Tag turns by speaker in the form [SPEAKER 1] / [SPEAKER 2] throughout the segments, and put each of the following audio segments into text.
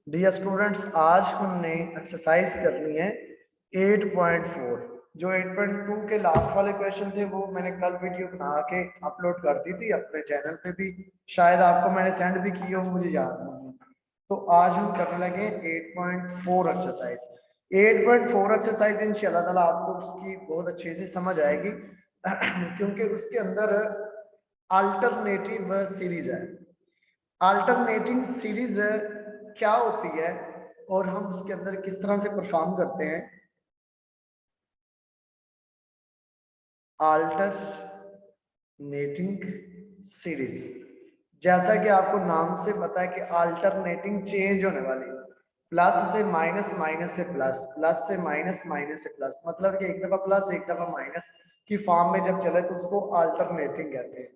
[SPEAKER 1] Dear students, आज हमने exercise करनी है 8.4। जो 8.2 के लास्ट वाले क्वेश्चन थे वो मैंने कल वीडियो बना के अपलोड कर दी थी अपने चैनल पे भी, शायद आपको मैंने सेंड भी की हो, मुझे याद नहीं। तो आज हम करने लगे 8.4 एक्सरसाइज। 8.4 एक्सरसाइज इंशाल्लाह ताला आपको उसकी बहुत अच्छे से समझ आएगी क्योंकि उसके अंदर अल्टरनेटिव सीरीज है। अल्टरनेटिंग सीरीज क्या होती है और हम उसके अंदर किस तरह से परफॉर्म करते हैं। अल्टरनेटिंग सीरीज, जैसा कि आपको नाम से पता है कि अल्टरनेटिंग चेंज होने वाली है, प्लस से माइनस, माइनस से प्लस, प्लस से माइनस, माइनस से प्लस, मतलब कि एक दफा प्लस एक दफा माइनस की फॉर्म में जब चले तो उसको अल्टरनेटिंग कहते हैं।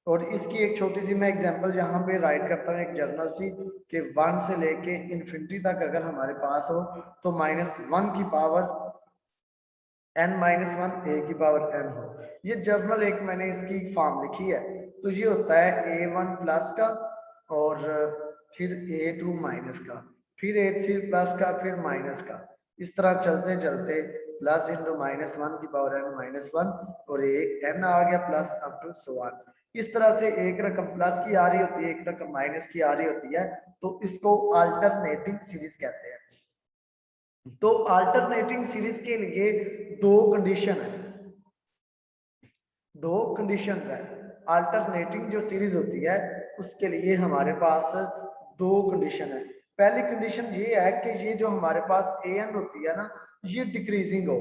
[SPEAKER 1] और इसकी एक छोटी सी मैं एग्जांपल यहाँ पे राइट करता हूँ, एक जर्नल सी, कि 1 से लेके इन्फिनिटी तक अगर हमारे पास हो तो -1 की पावर n-1 a की पावर n हो। ये जर्नल एक मैंने इसकी फॉर्म लिखी है। तो ये होता है a1 प्लस का, और फिर a2 माइनस का, फिर a3 प्लस का, फिर माइनस का। इस तरह चलते चलते प्लस इंटू -1 की पावर n-1, और ये n आ गया plus up to so on. इस तरह से एक रकम प्लस की आ रही होती है, एक रकम माइनस की आ रही होती है, तो इसको अल्टरनेटिंग सीरीज कहते हैं। तो अल्टरनेटिंग सीरीज के लिए दो कंडीशन है, दो कंडीशन है। अल्टरनेटिंग जो सीरीज होती है उसके लिए हमारे पास दो कंडीशन है। पहली कंडीशन ये है कि ये जो हमारे पास ए एन होती है ना, ये डिक्रीजिंग हो।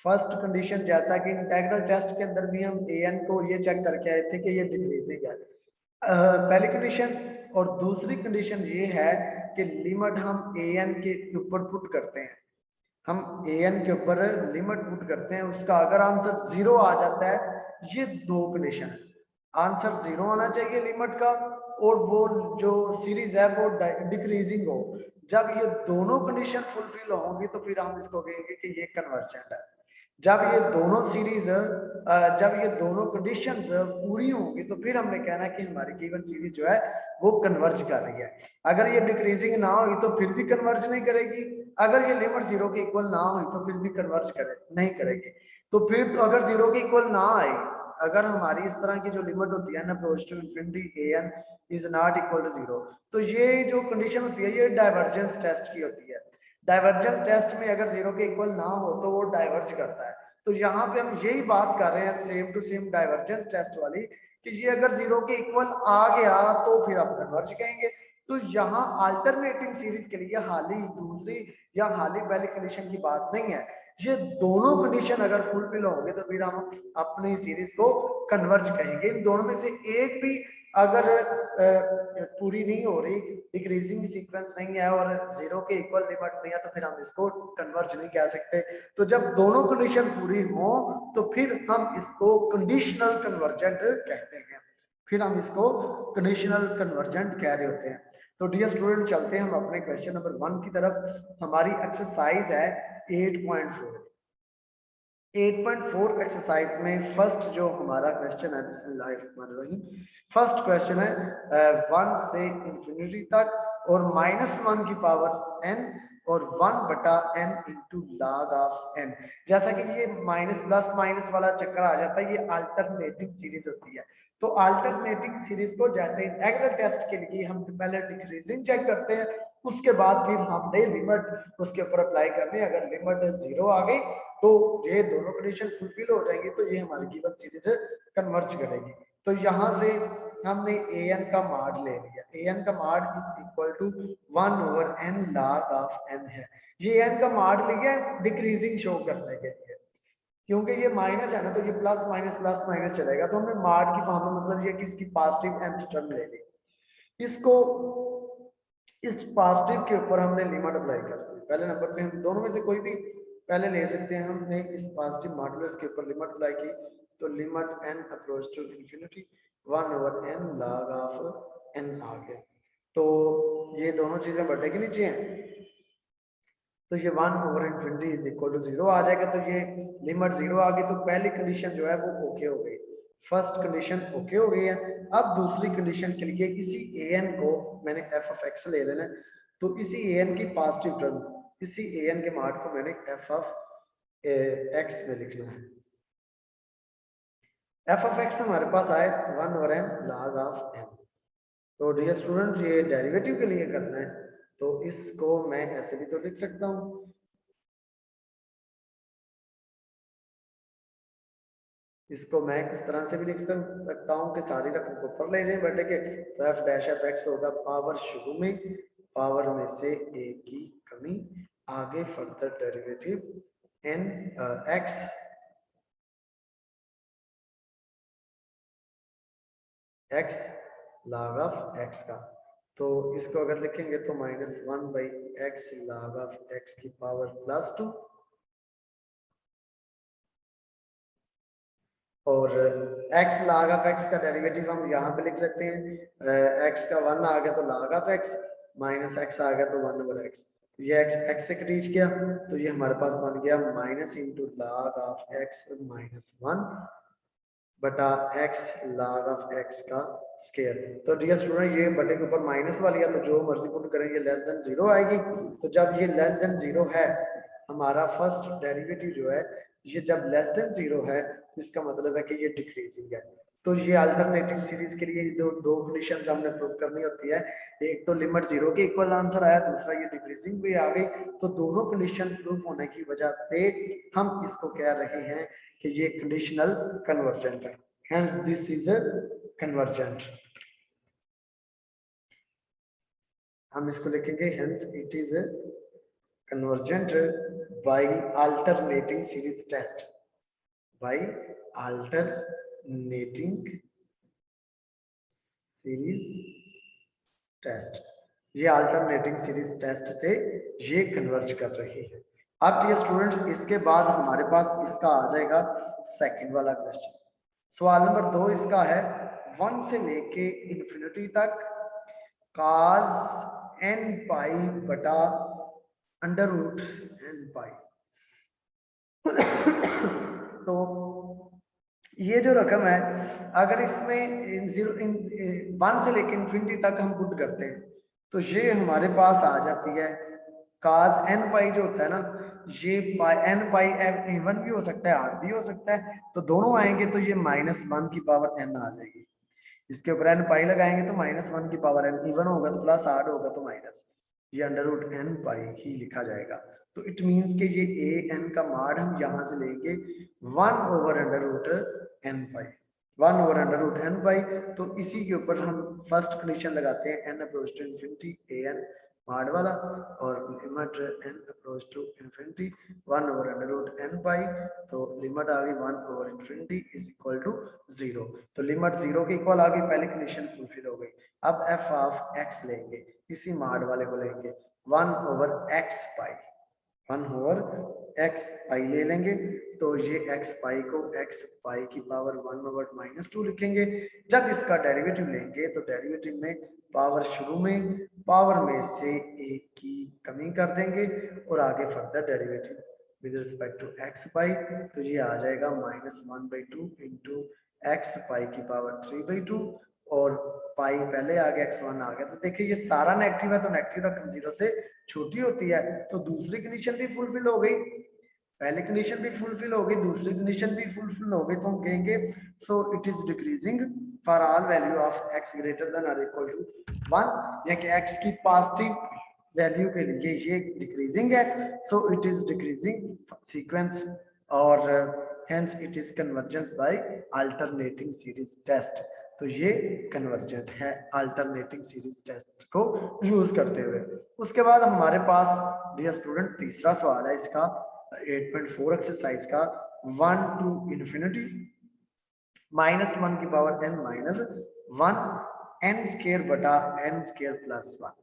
[SPEAKER 1] फर्स्ट कंडीशन, जैसा कि इंटीग्रल टेस्ट के अंदर भी हम ए एन को ये चेक करके आए थे कि ये डिक्रीजिंग है, पहली कंडीशन। और दूसरी कंडीशन ये है कि लिमिट हम ए एन के ऊपर पुट करते हैं, हम ए एन के ऊपर लिमिट पुट करते हैं, उसका अगर आंसर 0 आ जाता है, ये दो कंडीशन है। आंसर 0 आना चाहिए लिमिट का, और वो जो सीरीज है वो डिक्रीजिंग हो। जब ये दोनों कंडीशन फुलफिल होंगी तो फिर हम इसको कहेंगे कि ये कन्वर्जेंट है। जब ये दोनों सीरीज जब ये दोनों कंडीशंस पूरी होंगी तो फिर हमने कहना है कि हमारी गिवन सीरीज जो है वो कन्वर्ज कर रही है। अगर ये डिक्रीजिंग ना हुई तो फिर भी कन्वर्ज नहीं करेगी, अगर ये लिमिट 0 के इक्वल ना हुई तो फिर भी कन्वर्ज नहीं करेगी। तो फिर तो अगर 0 के इक्वल ना आए, अगर हमारी इस तरह की जो लिमिट होती है ना, approach to infinity A N is not equal to 0, तो ये जो कंडीशन होती है ये डाइवर्जेंस टेस्ट की होती है। डाइवर्जेंस टेस्ट में अगर 0 के इक्वल ना हो तो वो डाइवर्ज करता है। तो यहाँ पे हम यही बात कर रहे हैं same to same divergence test वाली, कि ये अगर 0 के इक्वल आ गया तो फिर हम कन्वर्ज कहेंगे। तो यहाँ अल्टरनेटिंग सीरीज के लिए हाली दूसरी या हाली पहली कंडीशन की बात नहीं है, ये दोनों कंडीशन अगर फुलफिल होंगे तो फिर हम अपनी सीरीज को कन्वर्ज कहेंगे। इन दोनों में से एक भी अगर पूरी नहीं हो रही, डिक्रीजिंग सीक्वेंस नहीं है और 0 के इक्वल लिमिट नहीं है, तो फिर हम इसको कन्वर्ज नहीं कह सकते। तो जब दोनों कंडीशन पूरी हो तो फिर हम इसको कंडीशनल कन्वर्जेंट कहते हैं, फिर हम इसको कंडीशनल कन्वर्जेंट कह रहे होते हैं। तो डियर स्टूडेंट, चलते हैं हम अपने क्वेश्चन नंबर 1 की तरफ। हमारी एक्सरसाइज है 8.4। 8.4 एक्सरसाइज में फर्स्ट जो हमारा क्वेश्चन है, बिस्मिल्लाहिर्रहमानिर्रहीम, फर्स्ट क्वेश्चन है 1 से इंफिनिटी तक और -1 की पावर n और 1/n into log of n। जैसा कि ये माइनस प्लस माइनस वाला चक्कर आ जाता है, ये अल्टरनेटिंग सीरीज होती है। तो अल्टरनेटिंग सीरीज को जैसे इंटीग्रल टेस्ट के लिए हम पहले डिक्रीजिंग चेक करते हैं, उसके बाद फिर हमने लिमिट उसके ऊपर अप्लाई करनी है। अगर लिमिट 0 आ गई तो ये दोनों कंडीशन फुलफिल हो जाएंगी, तो ये हमारी गिवन सीरीज कन्वर्ज करेगी। तो यहाँ से हमने ए एन का माड ले लिया, ए एन का mod is equal to 1/n log of n है। ये एन का माड लिया डिक्रीजिंग शो करने के लिए, क्योंकि ये माइनस है ना, तो ये प्लस माइनस चलेगा, तो हमने माड की फॉर्म में मतलब ये कि इसकी पॉजिटिव nth टर्म ले ली। इसको इस पॉजिटिव के ऊपर हमने लिमिट अप्लाई कर दी। पहले नंबर पे हम दोनों में से कोई भी पहले ले सकते हैं। हमने इस पॉजिटिव मॉडुलस के ऊपर लिमिट अप्लाई की, तो limit n approach to infinity 1/n log of n आ गया। तो ये दोनों चीजें बटे के नीचे हैं, तो ये 1/इंफिनिटी इज इक्वल टू 0 आ जाएगा। तो ये लिमिट 0 आ गई, तो पहली कंडीशन जो है वो ओके हो गई। फर्स्ट कंडीशन ओके हो गई है। अब दूसरी कंडीशन के लिए इसी an को मैंने f ऑफ x ले लेना है, तो इसी an की पॉजिटिव टर्म, इसी an के मान को मैंने f ऑफ x में लिखना है। f ऑफ x हमारे पास आए 1 over n log of n। तो डियर स्टूडेंट ये डेरिवेटिव के लिए करना है, तो इसको मैं ऐसे भी तो लिख सकता हूँ, इसको मैं किस तरह से भी लिख सकता हूँ कि सारी रकम को ऊपर ले जाए बेटे के, तो f डैश ऑफ x होगा पावर शुरू में, पावर में से a की कमी, आगे further derivative n x log of x का। तो इसको अगर लिखेंगे तो -1/x log ऑफ x की पावर +2, और x log ऑफ x का डेरिवेटिव हम यहाँ पे लिख लेते हैं, x का 1 आ गया तो log of x, minus x आ गया तो 1 ओवर x, ये x से कटीज गया तो ये हमारे पास बन गया minus into log of x -1 बटा x log ऑफ x का स्क्वायर। तो डियर स्टूडेंट ये बटे के ऊपर माइनस वाली है तो जो मर्जी पुट करेंगे लेस देन 0 आएगी। तो जब ये लेस देन 0 है, हमारा फर्स्ट डेरिवेटिव जो है ये जब लेस देन 0 है तो इसका मतलब है कि ये डिक्रीजिंग है। तो ये अल्टरनेटिंग सीरीज के लिए दो कंडीशन हमने प्रूव करनी होती है, एक तो लिमिट 0 के इक्वल आंसर आया, दूसरा ये डिक्रीजिंग भी आ गई। तो दोनों कंडीशन प्रूव होने की वजह से हम इसको कह रहे हैं कि ये कंडीशनल कन्वर्जेंट है, hence this is a convergent। हम इसको लिखेंगे hence it is a convergent by alternating series test, by alternating series test। ये अल्टरनेटिंग सीरीज टेस्ट से ये कन्वर्ज कर रही है। अब ये स्टूडेंट्स इसके बाद हमारे पास इसका आ जाएगा सेकंड वाला क्वेश्चन। सवाल नंबर 2 इसका है 1 से लेके इन्फिनिटी तक cos n पाई बटा अंडर रूट n पाई। तो ये जो रकम है अगर इसमें 1 से लेके इन्फिनिटी तक हम पुट करते हैं तो ये हमारे पास आ जाती है cos n पाई जो होता है ना, ये n पाई इवन भी हो सकता है आड भी हो सकता है, तो दोनों आएंगे तो ये -1 की पावर n आ जाएगी। इसके ऊपर n पाई लगाएंगे तो -1 की पावर n, इवन होगा तो प्लस, आड होगा तो माइनस, ये अंडर रूट n पाई ही लिखा जाएगा। तो इट मींस कि ये a n का माड हम यहाँ से लेंगे 1 ओवर अंडर रूट n पाई, 1 ओवर अंडर रूट n पाई। तो इसी के ऊपर हम फर्स्ट कंडीशन लगाते हैं n approach to infinity a n mod वाला, और limit n approach to infinity 1 over under root n पाई, तो लिमिट आ गई 1 over infinity is equal to 0। तो लिमिट 0 के इक्वल आ गई, पहली कंडीशन फुलफिल हो गई। अब f ऑफ x लेंगे, इसी माड वाले को लेंगे 1 ओवर x पाई, 1 ओवर x पाई ले लेंगे, तो ये x पाई को x पाई की पावर 1 ओवर -2 लिखेंगे। जब इसका डेरिवेटिव लेंगे तो डेरिवेटिव में पावर शुरू में, पावर में से एक की कमी कर देंगे और आगे further derivative with respect to x पाई, तो ये आ जाएगा -1/2 इंटू x पाई की पावर 3/2, और पाई पहले आ गया x1 आ गया। तो देखिए ये सारा नेगेटिव है तो नेगेटिव रकम 0 से छोटी होती है, तो दूसरी कंडीशन भी फुलफिल हो गई, पहली कंडीशन भी फुलफिल हो गई, दूसरी कंडीशन भी फुलफिल हो गई। तो हम कहेंगे सो it is decreasing for all value of x greater than और इक्वल टू 1, या कि x की पॉजिटिव वैल्यू के लिए ये डिक्रीजिंग है, so it is decreasing sequence, और hence it is convergence by alternating series test. तो ये कन्वर्जेंट है अल्टरनेटिंग सीरीज टेस्ट को यूज करते हुए। उसके बाद हमारे पास डियर स्टूडेंट तीसरा सवाल है इसका 8.4 एक्सरसाइज का 1 टू इन्फिनिटी -1 की पावर n -1 n स्क्वायर बटा n स्क्वायर प्लस 1।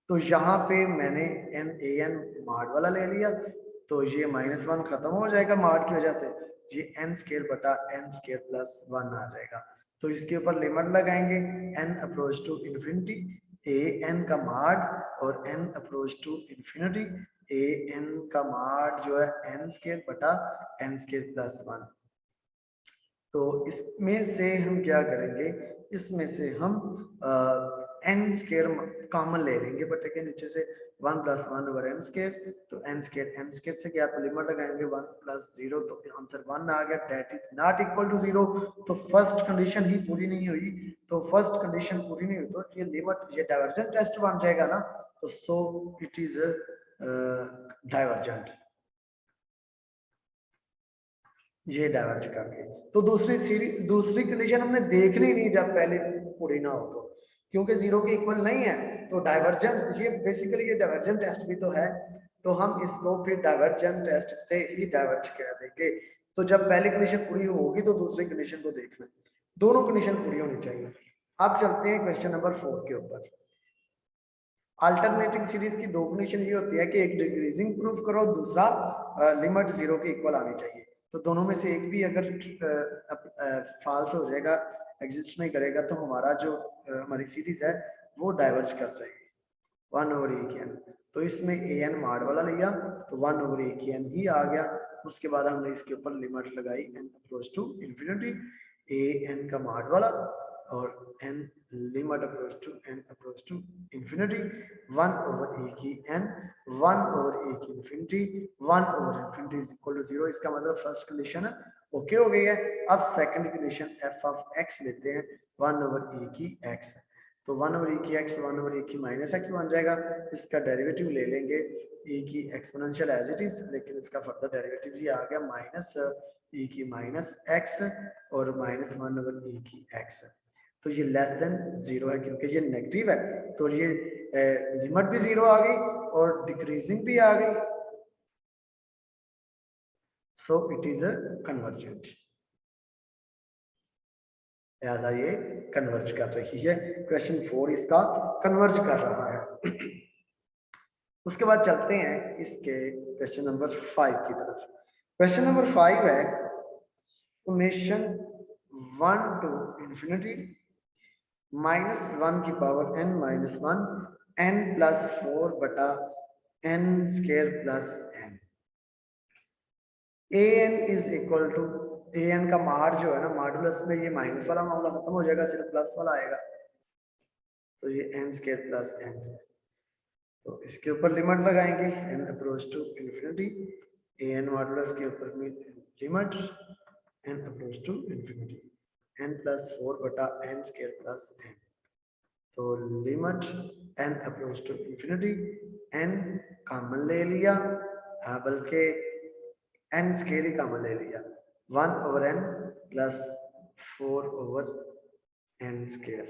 [SPEAKER 1] तो यहाँ पे मैंने n माड वाला ले लिया, तो ये -1 खत्म हो जाएगा माड की वजह से, ये n स्क्वायर बटा n स्क्वायर प्लस 1 आ जाएगा। तो इसके ऊपर लिमिट लगाएंगे n approach to infinity a n का माड और n approach to infinity a n का माड जो है n स्क्वायर बटा n स्क्वायर प्लस 1। तो इसमें से हम क्या करेंगे, इसमें से हम एन स्केयर कॉमन ले लेंगे, बटे के नीचे से 1 + 1 ओवर एन स्केयर, तो एन स्केयर से क्या, तो लिमिट लगाएंगे 1 + 0, तो आंसर 1 आ गया, that is not equal to 0। तो फर्स्ट कंडीशन ही पूरी नहीं हुई, तो फर्स्ट कंडीशन पूरी नहीं हुई तो ये लिमिट, ये डाइवर्जेंट टेस्ट बन जाएगा ना, तो सो इट इज डाइवर्जेंट, ये डाइवर्ज करके। तो दूसरी कंडीशन हमने देखनी नहीं जब पहले पूरी ना हो तो, क्योंकि 0 के इक्वल नहीं है, तो डाइवर्जेंस, ये बेसिकली ये डाइवर्जेंट टेस्ट भी तो है, तो हम इसको फिर डाइवर्जेंट टेस्ट से ही डाइवर्ज कर देंगे। तो जब पहली कंडीशन पूरी होगी तो दूसरी कंडीशन को देखना, दोनों कंडीशन पूरी होनी चाहिए। अब चलते हैं क्वेश्चन नंबर 4 के ऊपर। अल्टरनेटिंग सीरीज की दो कंडीशन ये होती है कि एक डिक्रीजिंग प्रूफ करो, दूसरा लिमिट 0 के इक्वल आनी चाहिए। तो दोनों में से एक भी अगर फॉल्स हो जाएगा, एग्जिस्ट नहीं करेगा, तो हमारा जो हमारी सीरीज है वो डाइवर्ज कर जाएगी 1 ओवर ए की एन। तो इसमें ए एन माड वाला लिया तो 1 ओवर ए की एन ही आ गया। उसके बाद हमने इसके ऊपर लिमिट लगाई n approach to infinity, a N का माड वाला और n limit approach to infinity 1 over a की एन, 1 ओवर ए की infinity, 1 over infinity is equal to 0। इसका मतलब फर्स्ट कंडीशन ओके हो गई है। अब second condition F of x लेते हैं 1 ओवर ए की एक्स, तो 1 ओवर ए की एक्स 1 ओवर ए की माइनस एक्स बन जाएगा। इसका डेरिवेटिव ले लेंगे ए की एक्सपोनेंशियल एज इट इज, लेकिन इसका फर्दर डेरिवेटिव ये आ गया माइनस ए की माइनस एक्स और माइनस 1 ओवर ए की एक्स। तो ये लेस देन 0 है, क्योंकि ये नेगेटिव है, तो ये लिमिट भी 0 आ गई और डिक्रीजिंग भी आ गई, सो इट इज अ कन्वर्जेंट, लिहाजा ये कन्वर्ज कर रही है। क्वेश्चन 4 इसका कन्वर्ज कर रहा है। उसके बाद चलते हैं इसके क्वेश्चन नंबर 5 की तरफ। क्वेश्चन नंबर 5 है समेशन 1 टू इन्फिनिटी -1 की पावर n - 1 n + 4 बटा n square plus n। an is equal to, an का माड जो है ना, मॉडुलस में ये माइनस वाला मामला खत्म हो जाएगा, सिर्फ प्लस वाला आएगा, तो ये n स्क्वायर प्लस n। तो इसके ऊपर लिमिट लगाएंगे n approach to infinity, an modulus के ऊपर में limit n approach to infinity n + 4 बटा n स्क्वायर प्लस n। तो limit n approach to infinity, n common ले लिया, बल्कि n स्क्वायर ही कॉमन ले लिया, 1 over n plus 4 over n square.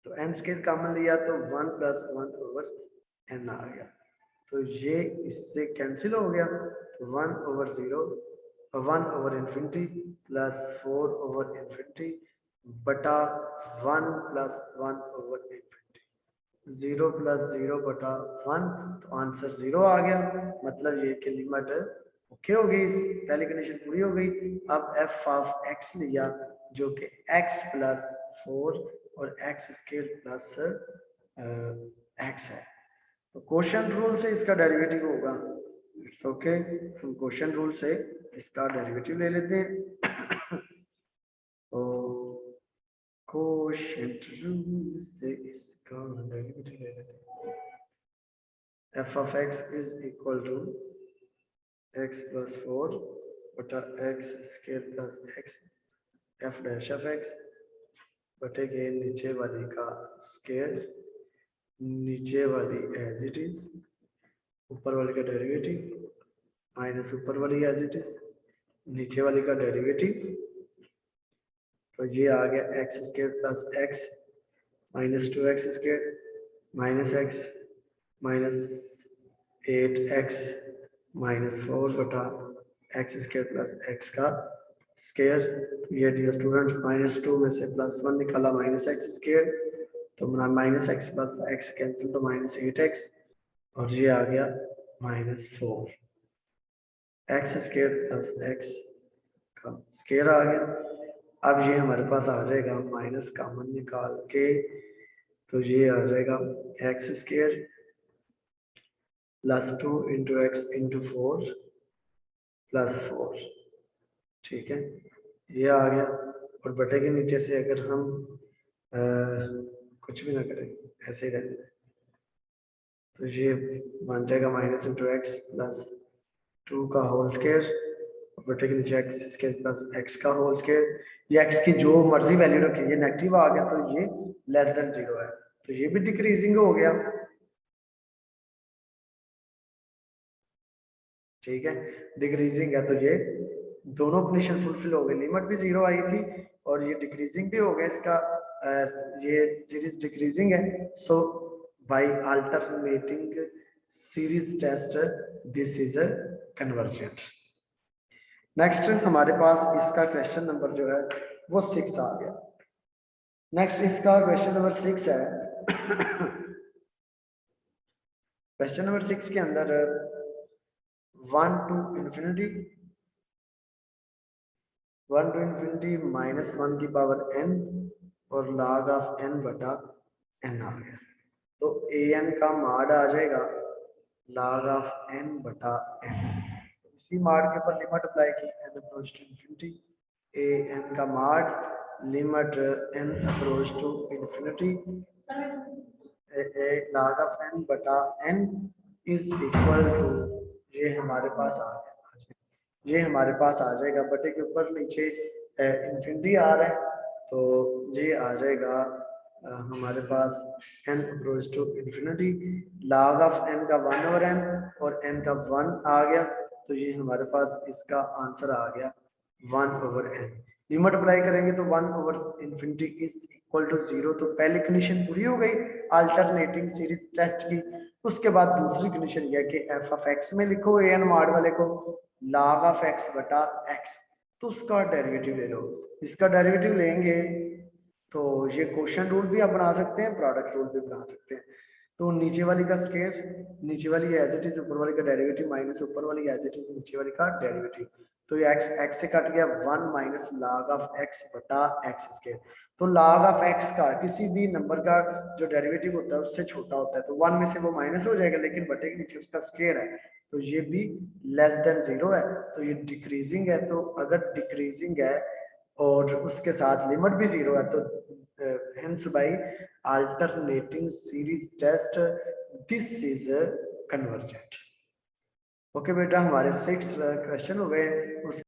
[SPEAKER 1] तो n स्क्वायर कॉमन लिया तो 1 + 1 ओवर n आ गया, तो ये इससे कैंसिल हो गया, तो 1 over 0 1 over infinity plus 4 over infinity बटा 1 + 1 ओवर इन्फिनिटी, 0 + 0 बटा 1, तो आंसर 0 आ गया। मतलब ये कि लिमिट ओके हो गई, पहली कंडीशन पूरी हो गई। अब एफ ऑफ एक्स लिया जो कि x + 4 और x स्क्वायर प्लस x है, तो क्वोशंट रूल से इसका डेरिवेटिव होगा। इट्स ओके, हम क्वोशंट रूल से इसका डेरिवेटिव ले लेते हैं। तो क्वोशंट रूल से इसका डेरिवेटिव ले लेते हैं। F of X is equal to x + 4 बटा x square plus x, F dash of X बटे के नीचे वाली का स्क्वायर, नीचे वाली एज इट इज, ऊपर वाले का डेरिवेटिव माइनस ऊपर वाली एज इट इज, नीचे वाली का डेरिवेटिव, तो ये आ गया x square plus x -2x square minus x -8x -4 बटा x स्क्वायर प्लस x का स्क्वायर। ये डियर स्टूडेंट -2 में से +1 निकाला -x स्क्वायर, तो -x प्लस x कैंसिल, तो -8x, और ये आ गया -4 x स्क्वायर प्लस x का स्क्वायर आ गया। अब ये हमारे पास आ जाएगा माइनस कॉमन निकाल के, तो ये आ जाएगा x स्क्वायर + 2 × x × 4 + 4, ठीक है। ये आ गया, और बटे के नीचे से अगर हम कुछ भी ना करें, ऐसे ही रहने दें, तो ये बन जाएगा माइनस इंटू एक्स प्लस 2 का होल स्क्वायर, बटे के नीचे एक्स स्क्वायर प्लस एक्स का होल स्क्वायर। ये एक्स की जो मर्जी वैल्यू रखी, ये नेगेटिव आ गया तो ये लेस देन 0 है, तो ये भी डिक्रीजिंग हो गया। ठीक है, डिक्रीजिंग है तो ये दोनों कंडीशन फुलफिल हो गई, लिमिट भी 0 आई थी और ये डिक्रीजिंग भी हो गया इसका, ये सीरीज डिक्रीजिंग है। So by alternating series test this is a convergent. Next हमारे पास इसका क्वेश्चन नंबर जो है वो 6 आ गया। नेक्स्ट इसका क्वेश्चन नंबर 6 है। क्वेश्चन नंबर 6 के अंदर 1 to infinity, 1 to infinity minus 1 की पावर n और log ऑफ n बटा n आ गया, तो an का माड आ जाएगा log ऑफ n बटा n। तो इसी माड के ऊपर लिमिट अप्लाई की, n approach to infinity, an का mod limit n approach to infinity log of n बटा n इज इक्वल टू, ये हमारे पास आ गया, ये हमारे पास आ जाएगा, बटे के ऊपर नीचे इंफिनिटी आ रहा है, तो ये आ जाएगा हमारे पास n approach to infinity, log of n का 1 ओवर n और n का 1 आ गया, तो ये हमारे पास इसका आंसर आ गया 1 ओवर n। लिमिट अप्लाई करेंगे तो 1 over infinity is equal to 0, तो पहली कंडीशन पूरी हो गई अल्टरनेटिंग सीरीज टेस्ट की। उसके बाद दूसरी कंडीशन यह कि एफ ऑफ एक्स में लिखो an माड वाले को log ऑफ x बटा x, तो उसका डेरिवेटिव ले लो। इसका डेरिवेटिव लेंगे तो ये क्वोशिएंट रूल भी आप बना सकते हैं, प्रोडक्ट रूल भी बना सकते हैं। तो नीचे वाली का स्क्वायर, नीचे वाली एज इट इज, ऊपर वाली का डेरिवेटिव माइनस ऊपर वाली एज इट इज नीचे वाली का डेरिवेटिव, तो ये x से कट गया 1 माइनस log ऑफ x बटा x स्क्वायर। तो log ऑफ x का किसी भी नंबर का जो डेरिवेटिव होता है उससे छोटा होता है, तो 1 में से वो माइनस हो जाएगा, लेकिन बटे के नीचे उसका स्क्वायर है, तो ये भी लेस देन 0 है, तो ये डिक्रीजिंग है। तो अगर डिक्रीजिंग है और उसके साथ लिमिट भी 0 है, तो hence by alternating series test this is a convergent। Okay बेटा, हमारे 6 क्वेश्चन हो गए।